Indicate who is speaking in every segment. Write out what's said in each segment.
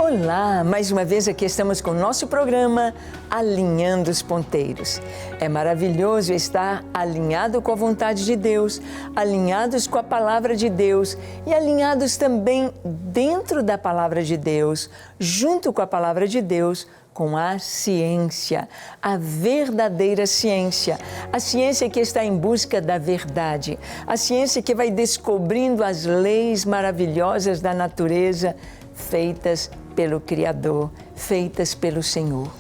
Speaker 1: Olá, mais uma vez aqui estamos com o nosso programa Alinhando os Ponteiros. É maravilhoso estar alinhado com a vontade de Deus, alinhados com a palavra de Deus e alinhados também dentro da palavra de Deus, junto com a palavra de Deus, com a ciência, a verdadeira ciência, a ciência que está em busca da verdade, a ciência que vai descobrindo as leis maravilhosas da natureza, feitas pelo Criador, feitas pelo Senhor.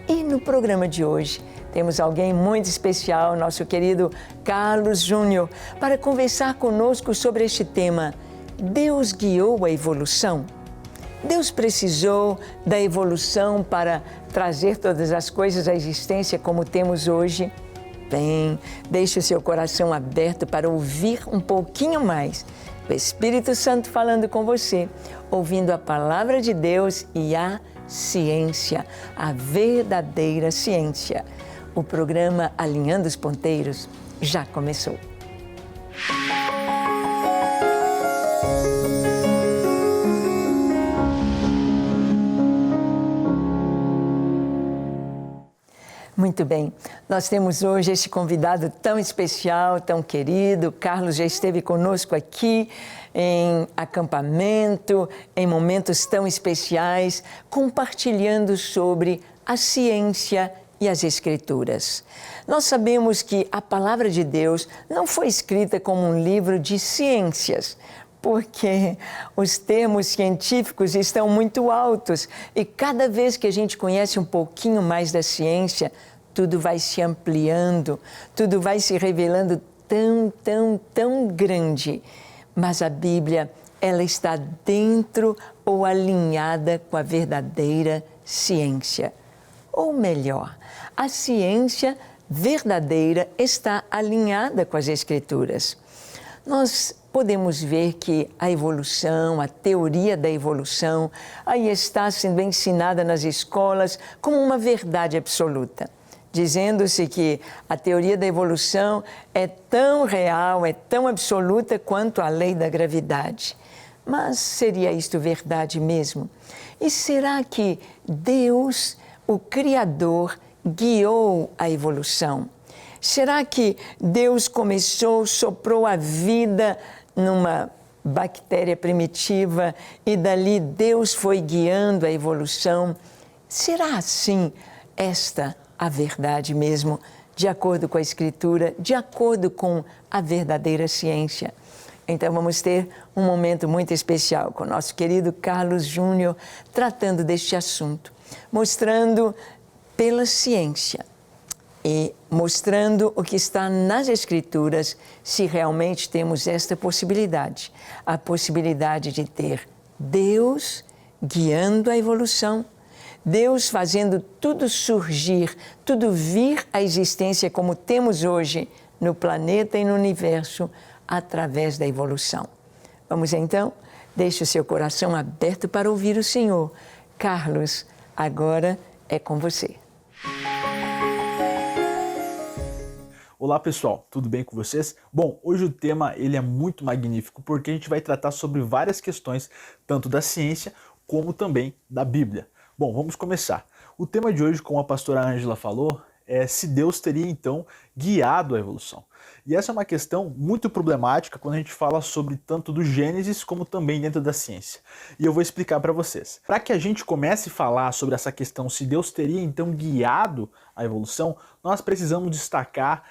Speaker 1: E no programa de hoje temos alguém muito especial, nosso querido Carlos Júnior, para conversar conosco sobre este tema. Deus guiou a evolução? Deus precisou da evolução para trazer todas as coisas à existência como temos hoje? Bem, deixe o seu coração aberto para ouvir um pouquinho mais o Espírito Santo falando com você, ouvindo a palavra de Deus e a ciência, a verdadeira ciência. O programa Alinhando os Ponteiros já começou. Muito bem, nós temos hoje este convidado tão especial, tão querido. Carlos já esteve conosco aqui em acampamento, em momentos tão especiais, compartilhando sobre a ciência e as Escrituras. Nós sabemos que a palavra de Deus não foi escrita como um livro de ciências, porque os termos científicos estão muito altos e cada vez que a gente conhece um pouquinho mais da ciência, tudo vai se ampliando, tudo vai se revelando tão grande. Mas a Bíblia, ela está dentro ou alinhada com a verdadeira ciência. Ou melhor, a ciência verdadeira está alinhada com as Escrituras. Nós podemos ver que a evolução, a teoria da evolução, aí está sendo ensinada nas escolas como uma verdade absoluta, dizendo-se que a teoria da evolução é tão real, é tão absoluta quanto a lei da gravidade. Mas seria isto verdade mesmo? E será que Deus, o Criador, guiou a evolução? Será que Deus soprou a vida numa bactéria primitiva e dali Deus foi guiando a evolução? Será assim esta a verdade mesmo, de acordo com a Escritura, de acordo com a verdadeira ciência? Então vamos ter um momento muito especial com o nosso querido Carlos Júnior, tratando deste assunto, mostrando pela ciência e mostrando o que está nas Escrituras, se realmente temos esta possibilidade, a possibilidade de ter Deus guiando a evolução, Deus fazendo tudo surgir, tudo vir à existência como temos hoje no planeta e no universo, através da evolução. Vamos então, deixe o seu coração aberto para ouvir o Senhor. Carlos, agora é com você.
Speaker 2: Olá pessoal, tudo bem com vocês? Bom, hoje o tema ele é muito magnífico porque a gente vai tratar sobre várias questões, tanto da ciência como também da Bíblia. Bom, vamos começar. O tema de hoje, como a pastora Ângela falou, é se Deus teria então guiado a evolução. E essa é uma questão muito problemática quando a gente fala sobre tanto do Gênesis como também dentro da ciência. E eu vou explicar para vocês. Para que a gente comece a falar sobre essa questão, se Deus teria então guiado a evolução, nós precisamos destacar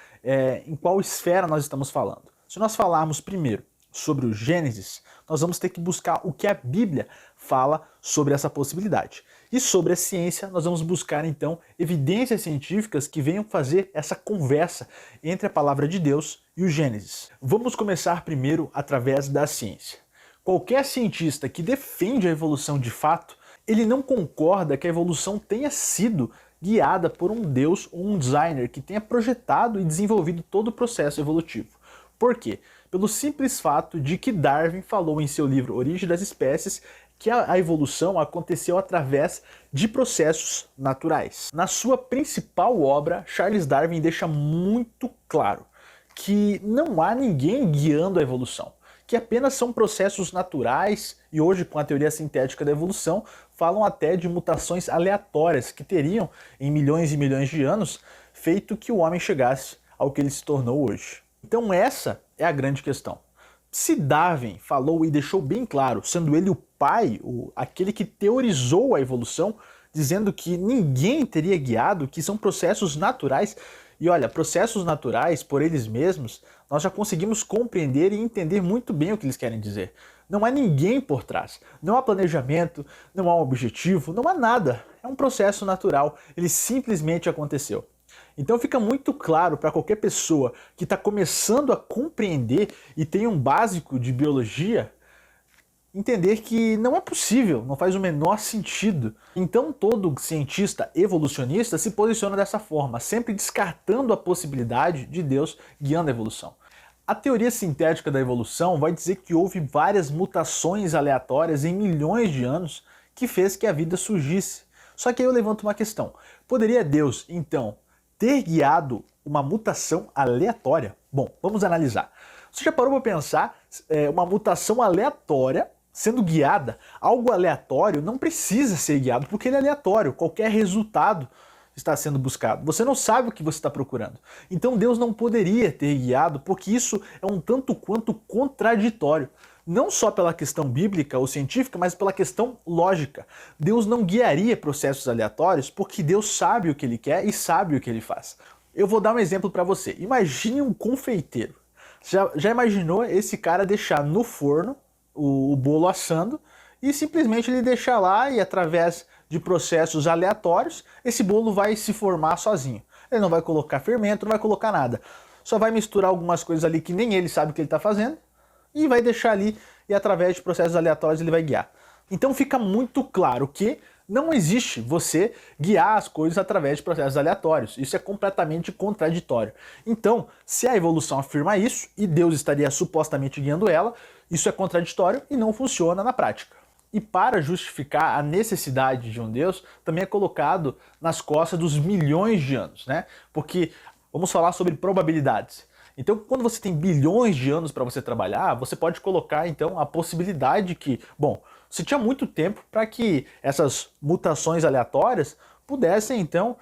Speaker 2: em qual esfera nós estamos falando. Se nós falarmos primeiro sobre o Gênesis, nós vamos ter que buscar o que a Bíblia fala sobre essa possibilidade. E sobre a ciência, nós vamos buscar então evidências científicas que venham fazer essa conversa entre a palavra de Deus e o Gênesis. Vamos começar primeiro através da ciência. Qualquer cientista que defende a evolução de fato, ele não concorda que a evolução tenha sido guiada por um Deus ou um designer que tenha projetado e desenvolvido todo o processo evolutivo. Por quê? Pelo simples fato de que Darwin falou em seu livro Origem das Espécies que a evolução aconteceu através de processos naturais. Na sua principal obra, Charles Darwin deixa muito claro que não há ninguém guiando a evolução, que apenas são processos naturais e hoje com a teoria sintética da evolução falam até de mutações aleatórias que teriam em milhões e milhões de anos feito que o homem chegasse ao que ele se tornou hoje. Então essa é a grande questão. Se Darwin falou e deixou bem claro, sendo ele o pai, aquele que teorizou a evolução, dizendo que ninguém teria guiado, que são processos naturais. E olha, processos naturais, por eles mesmos, nós já conseguimos compreender e entender muito bem o que eles querem dizer. Não há ninguém por trás, não há planejamento, não há um objetivo, não há nada. É um processo natural, ele simplesmente aconteceu. Então fica muito claro para qualquer pessoa que está começando a compreender e tem um básico de biologia, entender que não é possível, não faz o menor sentido. Então todo cientista evolucionista se posiciona dessa forma, sempre descartando a possibilidade de Deus guiando a evolução. A teoria sintética da evolução vai dizer que houve várias mutações aleatórias em milhões de anos que fez que a vida surgisse. Só que aí eu levanto uma questão. Poderia Deus, então, ter guiado uma mutação aleatória? Bom, vamos analisar. Você já parou para pensar uma mutação aleatória sendo guiada? Algo aleatório não precisa ser guiado porque ele é aleatório. Qualquer resultado está sendo buscado. Você não sabe o que você está procurando. Então Deus não poderia ter guiado porque isso é um tanto quanto contraditório. Não só pela questão bíblica ou científica, mas pela questão lógica. Deus não guiaria processos aleatórios porque Deus sabe o que Ele quer e sabe o que Ele faz. Eu vou dar um exemplo para você. Imagine um confeiteiro. Já imaginou esse cara deixar no forno o bolo assando e simplesmente ele deixar lá e através de processos aleatórios esse bolo vai se formar sozinho. Ele não vai colocar fermento, não vai colocar nada. Só vai misturar algumas coisas ali que nem ele sabe o que ele está fazendo e vai deixar ali e através de processos aleatórios ele vai guiar. Então fica muito claro que não existe você guiar as coisas através de processos aleatórios. Isso é completamente contraditório. Então, se a evolução afirma isso e Deus estaria supostamente guiando ela, isso é contraditório e não funciona na prática. E para justificar a necessidade de um Deus, também é colocado nas costas dos milhões de anos, né? Porque vamos falar sobre probabilidades. Então, quando você tem bilhões de anos para você trabalhar, você pode colocar, então, a possibilidade que, bom, você tinha muito tempo para que essas mutações aleatórias pudessem, então,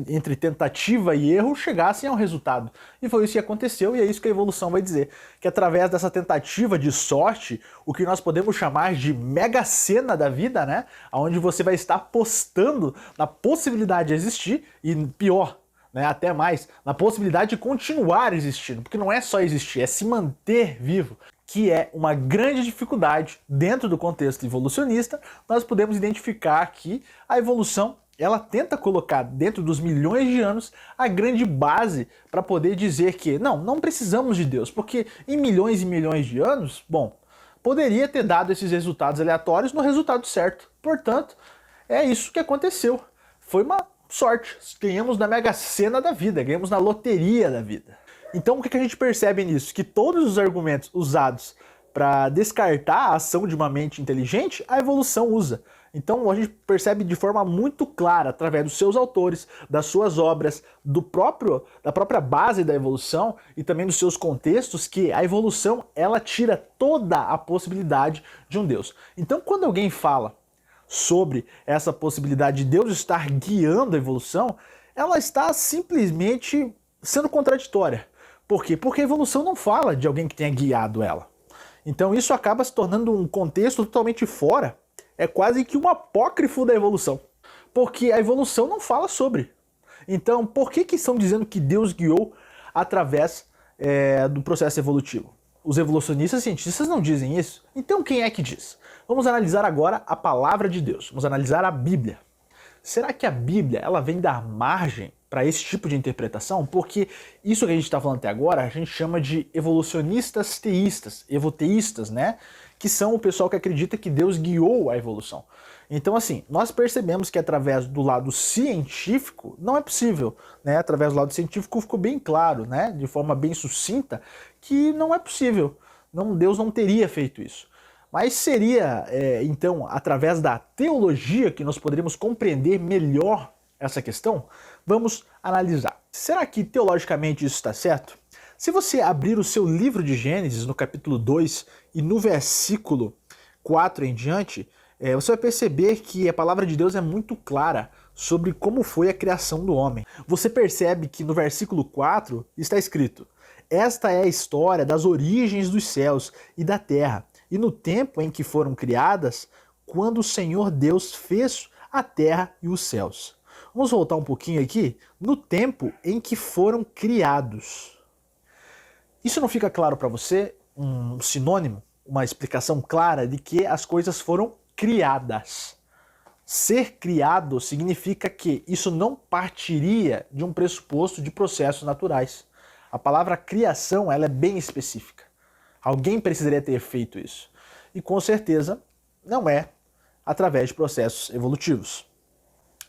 Speaker 2: entre tentativa e erro, chegassem ao resultado. E foi isso que aconteceu, e é isso que a evolução vai dizer. Que através dessa tentativa de sorte, o que nós podemos chamar de mega sena da vida, né? Onde você vai estar apostando na possibilidade de existir, e pior, né, até mais, na possibilidade de continuar existindo, porque não é só existir, é se manter vivo, que é uma grande dificuldade dentro do contexto evolucionista. Nós podemos identificar que a evolução ela tenta colocar dentro dos milhões de anos a grande base para poder dizer que não precisamos de Deus, porque em milhões e milhões de anos, bom, poderia ter dado esses resultados aleatórios no resultado certo. Portanto, é isso que aconteceu. Foi uma sorte, ganhamos na mega sena da vida, ganhamos na loteria da vida. Então o que a gente percebe nisso? Que todos os argumentos usados para descartar a ação de uma mente inteligente, a evolução usa. Então a gente percebe de forma muito clara, através dos seus autores, das suas obras, da própria base da evolução e também dos seus contextos, que a evolução ela tira toda a possibilidade de um Deus. Então quando alguém fala sobre essa possibilidade de Deus estar guiando a evolução, ela está simplesmente sendo contraditória. Por quê? Porque a evolução não fala de alguém que tenha guiado ela. Então isso acaba se tornando um contexto totalmente fora, é quase que um apócrifo da evolução. Porque a evolução não fala sobre. Então por que estão dizendo que Deus guiou através do processo evolutivo? Os evolucionistas e cientistas não dizem isso. Então quem é que diz? Vamos analisar agora a palavra de Deus. Vamos analisar a Bíblia. Será que a Bíblia ela vem dar margem para esse tipo de interpretação? Porque isso que a gente está falando até agora, a gente chama de evolucionistas teístas, evoteístas, né? Que são o pessoal que acredita que Deus guiou a evolução. Então, assim, nós percebemos que através do lado científico não é possível, né? Através do lado científico ficou bem claro, né? De forma bem sucinta, que não é possível. Deus não teria feito isso. Mas seria, então, através da teologia que nós poderíamos compreender melhor essa questão? Vamos analisar. Será que teologicamente isso está certo? Se você abrir o seu livro de Gênesis, no capítulo 2 e no versículo 4 em diante, você vai perceber que a palavra de Deus é muito clara sobre como foi a criação do homem. Você percebe que no versículo 4 está escrito: esta é a história das origens dos céus e da terra, e no tempo em que foram criadas, quando o Senhor Deus fez a terra e os céus. Vamos voltar um pouquinho aqui, no tempo em que foram criados. Isso não fica claro para você? Um sinônimo, uma explicação clara de que as coisas foram criadas. Ser criado significa que isso não partiria de um pressuposto de processos naturais. A palavra criação, ela é bem específica. Alguém precisaria ter feito isso. E com certeza não é através de processos evolutivos.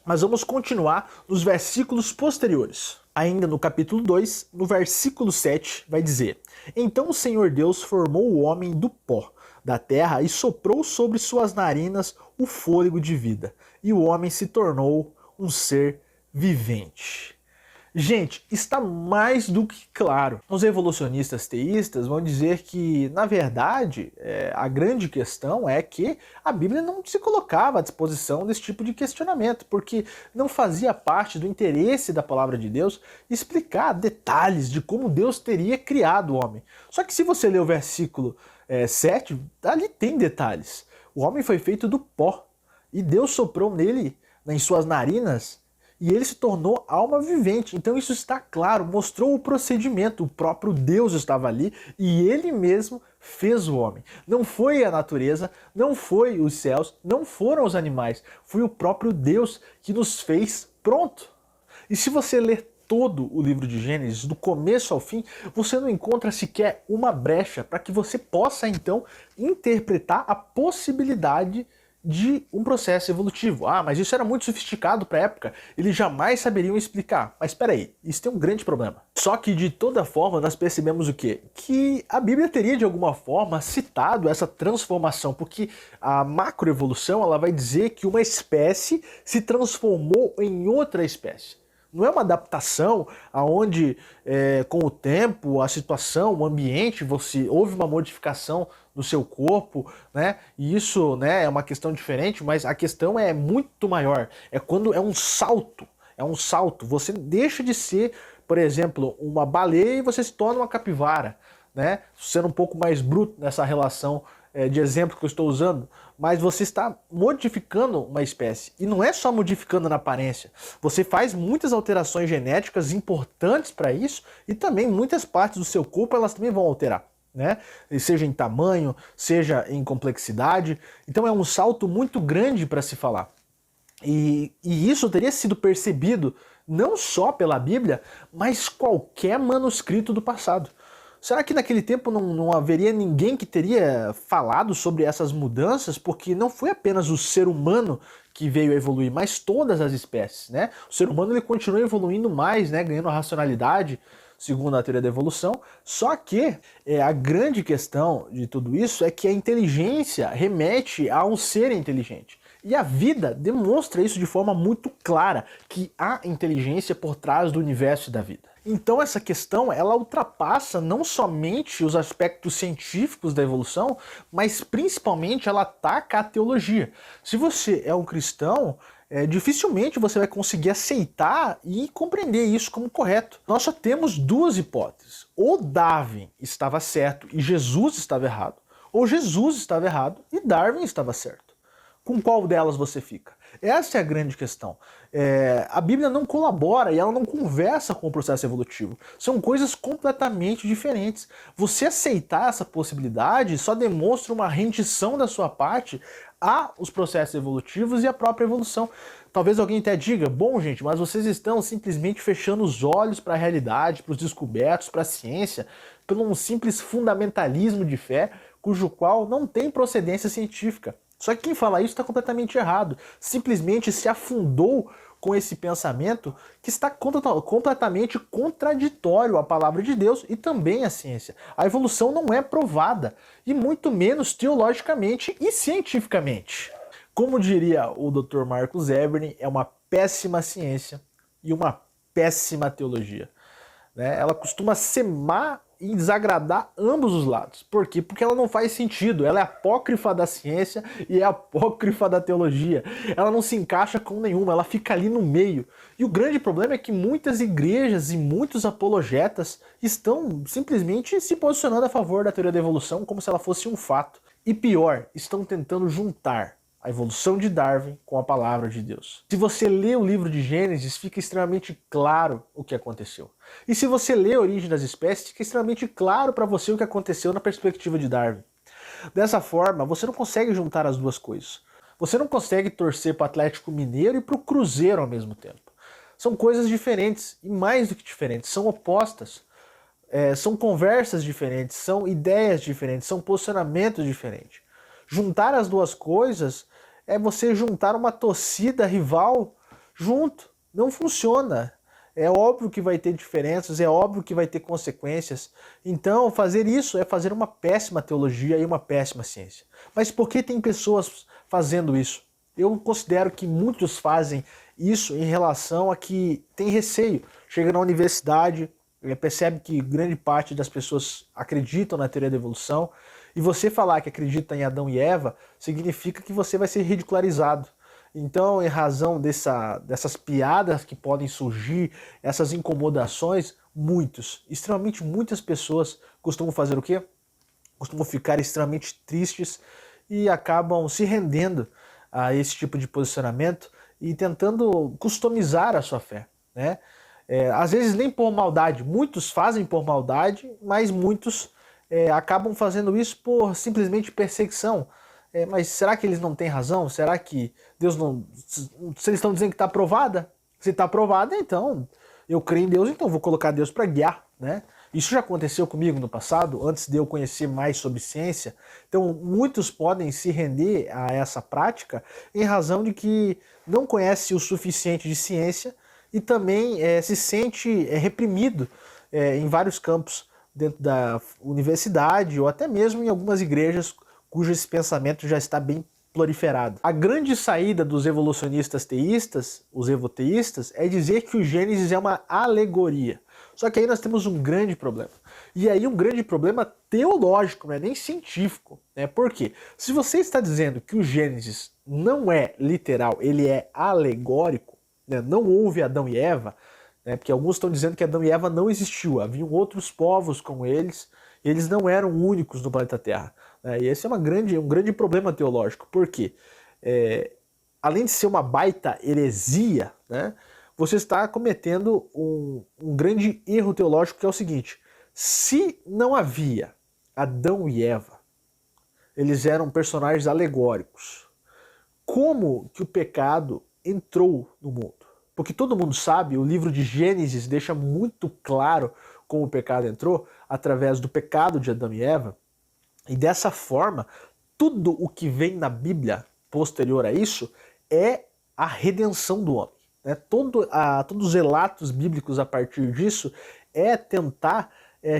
Speaker 2: Mas vamos continuar nos versículos posteriores. Ainda no capítulo 2, no versículo 7, vai dizer: então o Senhor Deus formou o homem do pó da terra e soprou sobre suas narinas o fôlego de vida, e o homem se tornou um ser vivente. Gente, está mais do que claro. Os evolucionistas teístas vão dizer que, na verdade, a grande questão é que a Bíblia não se colocava à disposição desse tipo de questionamento, porque não fazia parte do interesse da palavra de Deus explicar detalhes de como Deus teria criado o homem. Só que se você ler o versículo 7, ali tem detalhes. O homem foi feito do pó, e Deus soprou nele, em suas narinas, e ele se tornou alma vivente. Então isso está claro, mostrou o procedimento, o próprio Deus estava ali e ele mesmo fez o homem. Não foi a natureza, não foi os céus, não foram os animais, foi o próprio Deus que nos fez pronto. E se você ler todo o livro de Gênesis, do começo ao fim, você não encontra sequer uma brecha para que você possa então interpretar a possibilidade de um processo evolutivo. Ah, mas isso era muito sofisticado para a época, eles jamais saberiam explicar. Mas espera aí, isso tem um grande problema. Só que de toda forma nós percebemos o quê? Que a Bíblia teria de alguma forma citado essa transformação, porque a macroevolução ela vai dizer que uma espécie se transformou em outra espécie. Não é uma adaptação onde, com o tempo, a situação, o ambiente, houve uma modificação no seu corpo, né? E isso, né, é uma questão diferente, mas a questão é muito maior. É quando é um salto. É um salto. Você deixa de ser, por exemplo, uma baleia e você se torna uma capivara, né? Sendo um pouco mais bruto nessa relação de exemplo que eu estou usando, mas você está modificando uma espécie. E não é só modificando na aparência. Você faz muitas alterações genéticas importantes para isso e também muitas partes do seu corpo elas também vão alterar, né? Seja em tamanho, seja em complexidade. Então é um salto muito grande para se falar. E isso teria sido percebido não só pela Bíblia, mas qualquer manuscrito do passado. Será que naquele tempo não haveria ninguém que teria falado sobre essas mudanças? Porque não foi apenas o ser humano que veio a evoluir, mas todas as espécies, né? O ser humano ele continua evoluindo mais, né? Ganhando racionalidade, segundo a teoria da evolução. Só que a grande questão de tudo isso é que a inteligência remete a um ser inteligente. E a vida demonstra isso de forma muito clara, que há inteligência por trás do universo e da vida. Então essa questão, ela ultrapassa não somente os aspectos científicos da evolução, mas principalmente ela ataca a teologia. Se você é um cristão, dificilmente você vai conseguir aceitar e compreender isso como correto. Nós só temos duas hipóteses. Ou Darwin estava certo e Jesus estava errado, ou Jesus estava errado e Darwin estava certo. Com qual delas você fica? Essa é a grande questão. A Bíblia não colabora e ela não conversa com o processo evolutivo. São coisas completamente diferentes. Você aceitar essa possibilidade só demonstra uma rendição da sua parte aos processos evolutivos e à própria evolução. Talvez alguém até diga, bom gente, mas vocês estão simplesmente fechando os olhos para a realidade, para os descobertos, para a ciência, por um simples fundamentalismo de fé, cujo qual não tem procedência científica. Só que quem fala isso está completamente errado. Simplesmente se afundou com esse pensamento que está completamente contraditório à palavra de Deus e também à ciência. A evolução não é provada, e muito menos teologicamente e cientificamente. Como diria o Dr. Marcus Eberlin, é uma péssima ciência e uma péssima teologia. né? Ela costuma ser má e desagradar ambos os lados. Por quê? Porque ela não faz sentido. Ela é apócrifa da ciência e é apócrifa da teologia. Ela não se encaixa com nenhuma, ela fica ali no meio. E o grande problema é que muitas igrejas e muitos apologetas estão simplesmente se posicionando a favor da teoria da evolução como se ela fosse um fato. E pior, estão tentando juntar a evolução de Darwin com a palavra de Deus. Se você lê o livro de Gênesis, fica extremamente claro o que aconteceu. E se você lê a origem das espécies, fica extremamente claro para você o que aconteceu na perspectiva de Darwin. Dessa forma, você não consegue juntar as duas coisas. Você não consegue torcer para o Atlético Mineiro e para o Cruzeiro ao mesmo tempo. São coisas diferentes, e mais do que diferentes, são opostas. São conversas diferentes, são ideias diferentes, são posicionamentos diferentes. Juntar as duas coisas é você juntar uma torcida rival junto. Não funciona. É óbvio que vai ter diferenças, é óbvio que vai ter consequências. Então, fazer isso é fazer uma péssima teologia e uma péssima ciência. Mas por que tem pessoas fazendo isso? Eu considero que muitos fazem isso em relação a que tem receio. Chega na universidade, percebe que grande parte das pessoas acreditam na teoria da evolução, e você falar que acredita em Adão e Eva significa que você vai ser ridicularizado. Então, em razão dessas piadas que podem surgir, essas incomodações, extremamente muitas pessoas costumam fazer o quê? Costumam ficar extremamente tristes e acabam se rendendo a esse tipo de posicionamento e tentando customizar a sua fé, né? Às vezes nem por maldade, muitos fazem por maldade, mas muitos acabam fazendo isso por simplesmente perseguição. Mas será que eles não têm razão? Será que Deus não... Se eles estão dizendo que está aprovada, se está aprovada, então eu creio em Deus, então vou colocar Deus para guiar, né? Isso já aconteceu comigo no passado, antes de eu conhecer mais sobre ciência. Então muitos podem se render a essa prática em razão de que não conhece o suficiente de ciência e também se sente reprimido em vários campos dentro da universidade ou até mesmo em algumas igrejas cujo esse pensamento já está bem proliferado. A grande saída dos evolucionistas teístas, os evoteístas, é dizer que o Gênesis é uma alegoria. Só que aí nós temos um grande problema. E aí um grande problema teológico, não é nem científico. Né? Por quê? Se você está dizendo que o Gênesis não é literal, ele é alegórico, né? Não houve Adão e Eva, né? Porque alguns estão dizendo que Adão e Eva não existiu, haviam outros povos como eles, e eles não eram únicos no planeta Terra. Né? E esse é um grande problema teológico. Por quê? Além de ser uma baita heresia, né? Você está cometendo um grande erro teológico, que é o seguinte: se não havia Adão e Eva, eles eram personagens alegóricos, como que o pecado entrou no mundo? Porque todo mundo sabe, o livro de Gênesis deixa muito claro como o pecado entrou, através do pecado de Adão e Eva, e dessa forma, tudo o que vem na Bíblia posterior a isso é a redenção do homem. Né? Todos os relatos bíblicos a partir disso é tentar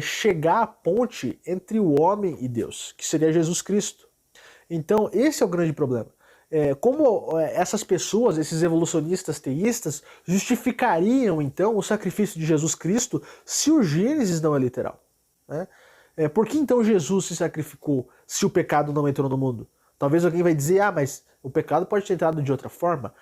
Speaker 2: chegar à ponte entre o homem e Deus, que seria Jesus Cristo. Então esse é o grande problema. Como essas pessoas, esses evolucionistas teístas, justificariam então o sacrifício de Jesus Cristo se o Gênesis não é literal? Né? Por que então Jesus se sacrificou se o pecado não entrou no mundo? Talvez alguém vai dizer, mas o pecado pode ter entrado de outra forma.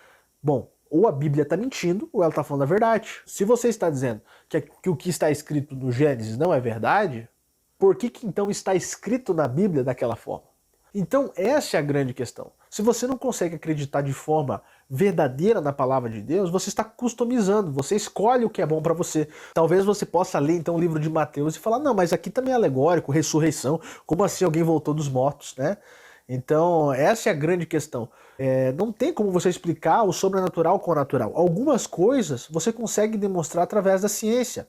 Speaker 2: Bom, ou a Bíblia está mentindo, ou ela está falando a verdade. Se você está dizendo que o que está escrito no Gênesis não é verdade, por que então está escrito na Bíblia daquela forma? Então essa é a grande questão. Se você não consegue acreditar de forma verdadeira na palavra de Deus, você está customizando, você escolhe o que é bom para você. Talvez você possa ler então o livro de Mateus e falar, não, mas aqui também é alegórico, ressurreição, como assim alguém voltou dos mortos, né? Então essa é a grande questão. Não tem como você explicar o sobrenatural com o natural. Algumas coisas você consegue demonstrar através da ciência,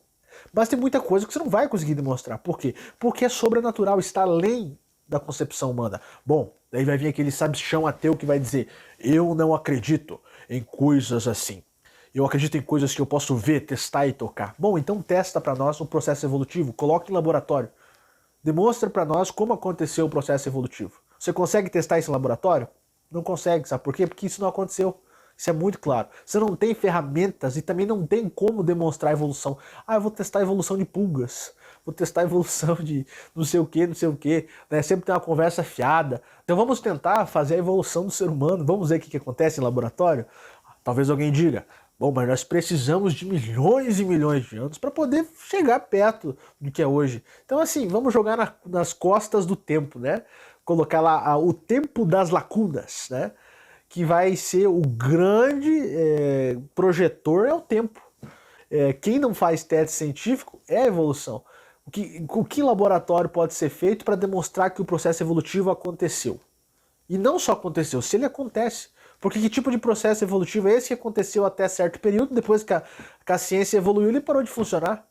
Speaker 2: mas tem muita coisa que você não vai conseguir demonstrar. Por quê? Porque é sobrenatural, está além da concepção humana. Bom, daí vai vir aquele sabichão ateu que vai dizer, eu não acredito em coisas assim. Eu acredito em coisas que eu posso ver, testar e tocar. Bom, então testa para nós um processo evolutivo, coloque em laboratório. Demonstra para nós como aconteceu o processo evolutivo. Você consegue testar isso em laboratório? Não consegue, sabe por quê? Porque isso não aconteceu. Isso é muito claro. Você não tem ferramentas e também não tem como demonstrar a evolução. Ah, eu vou testar a evolução de pulgas, vou testar a evolução de não sei o que, né? Sempre tem uma conversa fiada. Então vamos tentar fazer a evolução do ser humano, vamos ver o que acontece em laboratório? Talvez alguém diga, bom, mas nós precisamos de milhões e milhões de anos para poder chegar perto do que é hoje. Então assim, vamos jogar nas costas do tempo, né? Colocar lá o tempo das lacunas, né? Que vai ser o grande projetor é o tempo. Quem não faz teste científico é a evolução. O que laboratório pode ser feito para demonstrar que o processo evolutivo aconteceu? E não só aconteceu, se ele acontece. Porque que tipo de processo evolutivo é esse que aconteceu até certo período, depois que a ciência evoluiu, ele parou de funcionar?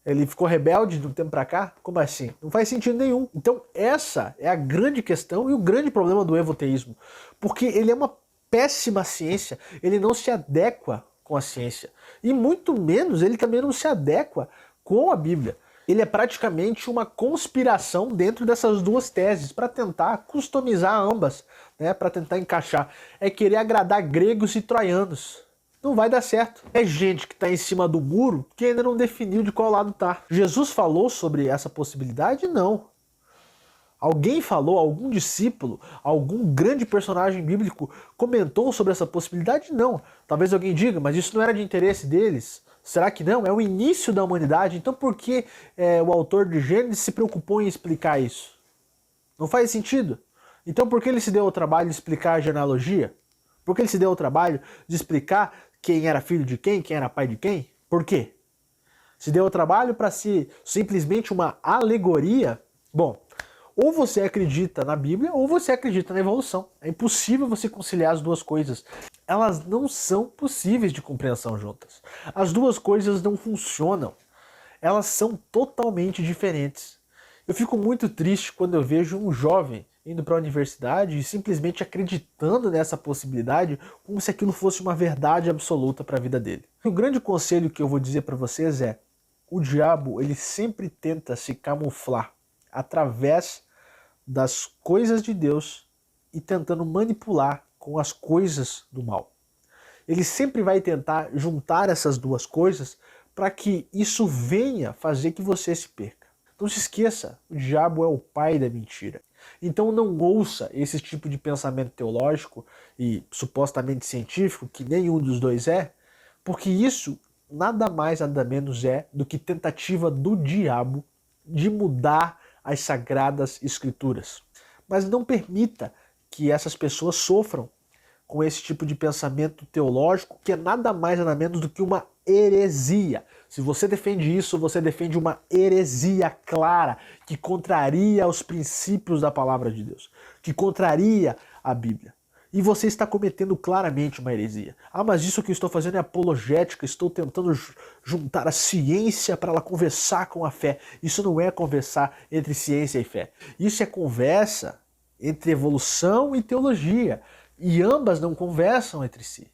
Speaker 2: Ele ficou rebelde de um tempo para cá? Como assim? Não faz sentido nenhum. Então essa é a grande questão e o grande problema do evoteísmo. Porque ele é uma péssima ciência, ele não se adequa com a ciência. E muito menos ele também não se adequa com a Bíblia. Ele é praticamente uma conspiração dentro dessas duas teses para tentar customizar ambas, né? Para tentar encaixar. É querer agradar gregos e troianos. Não vai dar certo. É gente que está em cima do muro que ainda não definiu de qual lado está. Jesus falou sobre essa possibilidade? Não. Alguém falou, algum discípulo, algum grande personagem bíblico comentou sobre essa possibilidade? Não. Talvez alguém diga, mas isso não era de interesse deles. Será que não? É o início da humanidade. Então por que o autor de Gênesis se preocupou em explicar isso? Não faz sentido. Então por que ele se deu ao trabalho de explicar a genealogia? Por que ele se deu ao trabalho de explicar quem era filho de quem era pai de quem? Por quê? Se deu ao trabalho para ser simplesmente uma alegoria? Bom, ou você acredita na Bíblia ou você acredita na evolução. É impossível você conciliar as duas coisas. Elas não são possíveis de compreensão juntas. As duas coisas não funcionam. Elas são totalmente diferentes. Eu fico muito triste quando eu vejo um jovem indo para a universidade e simplesmente acreditando nessa possibilidade como se aquilo fosse uma verdade absoluta para a vida dele. O grande conselho que eu vou dizer para vocês é: o diabo ele sempre tenta se camuflar através das coisas de Deus e tentando manipular com as coisas do mal. Ele sempre vai tentar juntar essas duas coisas para que isso venha fazer que você se perca. Não se esqueça, o diabo é o pai da mentira. Então não ouça esse tipo de pensamento teológico e supostamente científico, que nenhum dos dois é, porque isso nada mais nada menos é do que tentativa do diabo de mudar as sagradas escrituras. Mas não permita que essas pessoas sofram com esse tipo de pensamento teológico, que é nada mais nada menos do que uma heresia. Se você defende isso, você defende uma heresia clara, que contraria os princípios da palavra de Deus, que contraria a Bíblia. E você está cometendo claramente uma heresia. Ah, mas isso que eu estou fazendo é apologética, estou tentando juntar a ciência para ela conversar com a fé. Isso não é conversar entre ciência e fé. Isso é conversa entre evolução e teologia. E ambas não conversam entre si.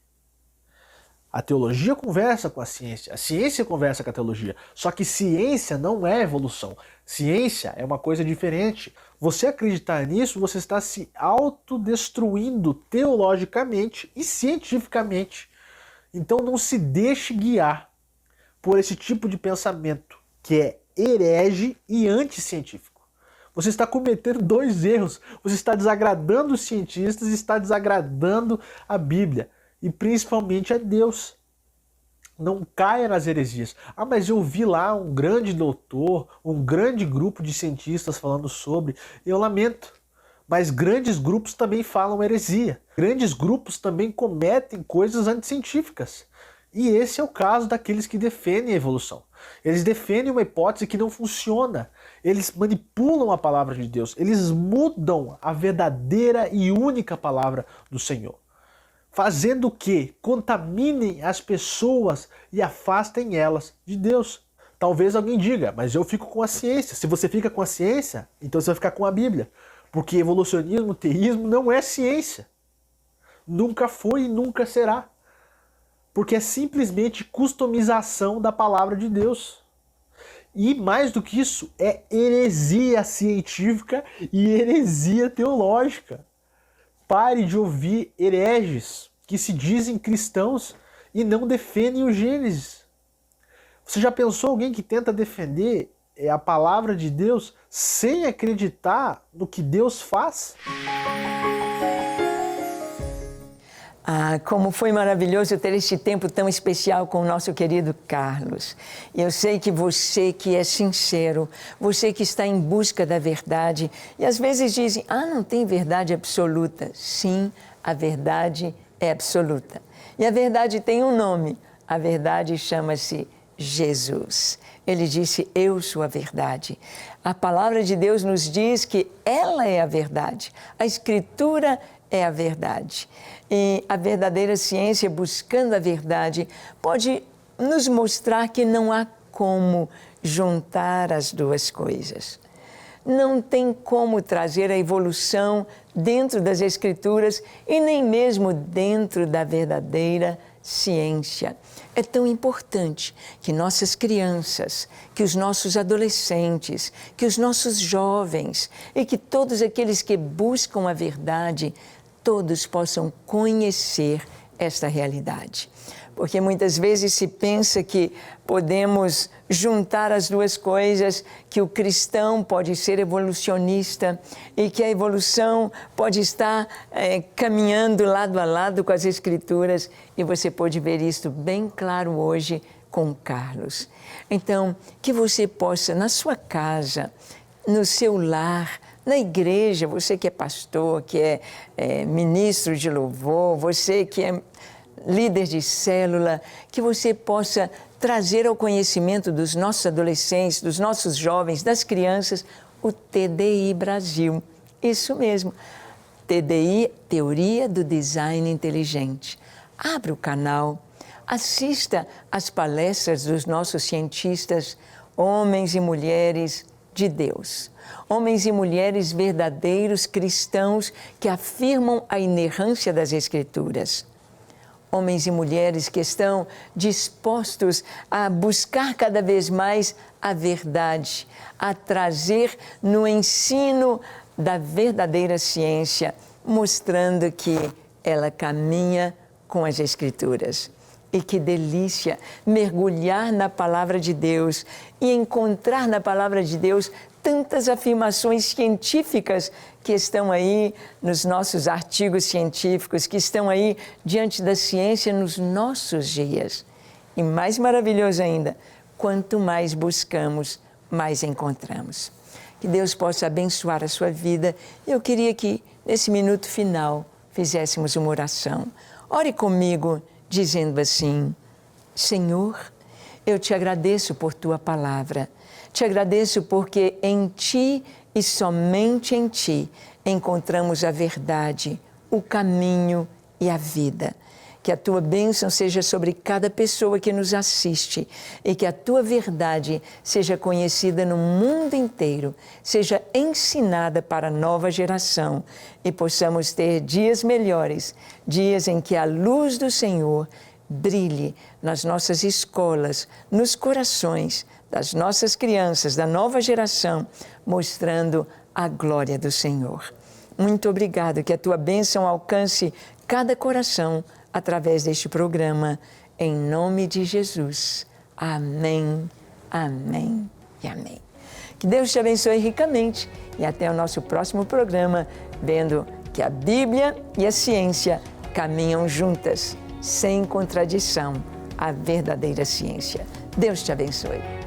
Speaker 2: A teologia conversa com a ciência conversa com a teologia. Só que ciência não é evolução. Ciência é uma coisa diferente. Você acreditar nisso, você está se autodestruindo teologicamente e cientificamente. Então não se deixe guiar por esse tipo de pensamento que é herege e anticientífico. Você está cometendo dois erros. Você está desagradando os cientistas e está desagradando a Bíblia. E principalmente a Deus. Não caia nas heresias. Ah, mas eu vi lá um grande doutor, um grande grupo de cientistas falando sobre. Eu lamento. Mas grandes grupos também falam heresia. Grandes grupos também cometem coisas anticientíficas. E esse é o caso daqueles que defendem a evolução. Eles defendem uma hipótese que não funciona. Eles manipulam a palavra de Deus. Eles mudam a verdadeira e única palavra do Senhor. Fazendo o quê? Contaminem as pessoas e afastem elas de Deus. Talvez alguém diga, mas eu fico com a ciência. Se você fica com a ciência, então você vai ficar com a Bíblia. Porque evolucionismo, teísmo não é ciência. Nunca foi e nunca será. Porque é simplesmente customização da palavra de Deus. E mais do que isso, é heresia científica e heresia teológica. Pare de ouvir hereges que se dizem cristãos e não defendem o Gênesis. Você já pensou alguém que tenta defender a palavra de Deus sem acreditar no que Deus faz?
Speaker 1: Ah, como foi maravilhoso ter este tempo tão especial com o nosso querido Carlos. Eu sei que você que é sincero, você que está em busca da verdade, e às vezes dizem, não tem verdade absoluta. Sim, a verdade é absoluta. E a verdade tem um nome, a verdade chama-se Jesus. Ele disse, eu sou a verdade. A palavra de Deus nos diz que ela é a verdade. A Escritura é a verdade. E a verdadeira ciência, buscando a verdade, pode nos mostrar que não há como juntar as duas coisas. Não tem como trazer a evolução dentro das Escrituras e nem mesmo dentro da verdadeira ciência. É tão importante que nossas crianças, que os nossos adolescentes, que os nossos jovens e que todos aqueles que buscam a verdade, todos possam conhecer esta realidade. Porque muitas vezes se pensa que podemos juntar as duas coisas, que o cristão pode ser evolucionista e que a evolução pode estar caminhando lado a lado com as Escrituras, e você pode ver isso bem claro hoje com Carlos. Então, que você possa, na sua casa, no seu lar, na igreja, você que é pastor, que é ministro de louvor, você que é líder de célula, que você possa trazer ao conhecimento dos nossos adolescentes, dos nossos jovens, das crianças, o TDI Brasil. Isso mesmo, TDI, Teoria do Design Inteligente. Abra o canal, assista às palestras dos nossos cientistas, homens e mulheres de Deus. Homens e mulheres verdadeiros cristãos que afirmam a inerrância das Escrituras. Homens e mulheres que estão dispostos a buscar cada vez mais a verdade, a trazer no ensino da verdadeira ciência, mostrando que ela caminha com as Escrituras. E que delícia mergulhar na Palavra de Deus e encontrar na Palavra de Deus tantas afirmações científicas que estão aí nos nossos artigos científicos, que estão aí diante da ciência nos nossos dias. E mais maravilhoso ainda, quanto mais buscamos, mais encontramos. Que Deus possa abençoar a sua vida. Eu queria que, nesse minuto final, fizéssemos uma oração. Ore comigo, dizendo assim: Senhor, eu te agradeço por Tua palavra. Te agradeço porque em Ti e somente em Ti encontramos a verdade, o caminho e a vida. Que a Tua bênção seja sobre cada pessoa que nos assiste e que a Tua verdade seja conhecida no mundo inteiro, seja ensinada para a nova geração e possamos ter dias melhores, dias em que a luz do Senhor brilhe nas nossas escolas, nos corações das nossas crianças, da nova geração, mostrando a glória do Senhor. Muito obrigado, que a Tua bênção alcance cada coração através deste programa, em nome de Jesus. Amém, amém e amém. Que Deus te abençoe ricamente e até o nosso próximo programa, vendo que a Bíblia e a ciência caminham juntas, sem contradição, a verdadeira ciência. Deus te abençoe.